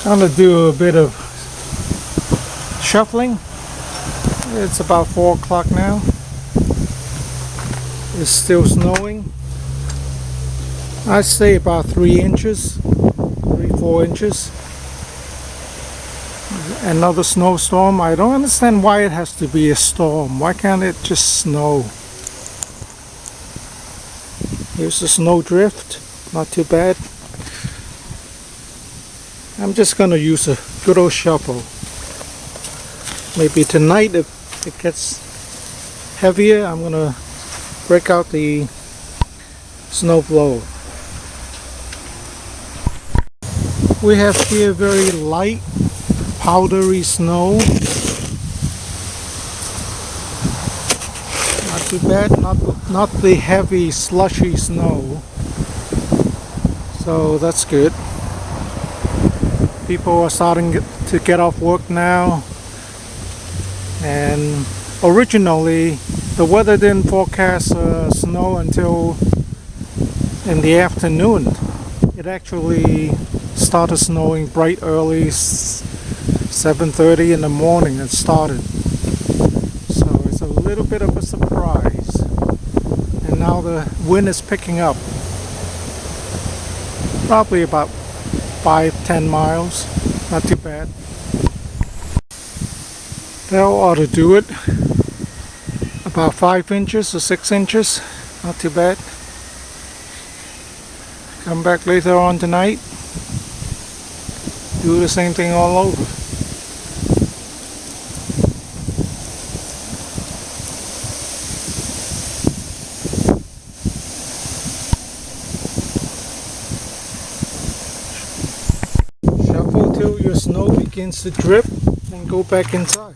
I'm gonna do a bit of shuffling. It's about 4 o'clock now. It's still snowing. I'd say about 3 inches, 3-4 inches. Another snowstorm. I don't understand why it has to be a storm. Why can't it just snow? Here's the snow drift. Not too bad. I'm just gonna use a good old shovel. Maybe tonight if it gets heavier, I'm gonna break out the snow blower. We have here very light powdery snow. Not too bad, not the heavy slushy snow. So that's good. People are starting to get off work now. And originally the weather didn't forecast snow until in the afternoon. It actually started snowing bright early, 7:30 in the morning it started. So it's a little bit of a surprise. And now the wind is picking up. Probably about 5-10 miles. Not too bad. That ought to do it. About 5 inches or 6 inches. Not too bad. Come back later on tonight. Do the same thing all over. Shuffle till your snow begins to drip and go back inside.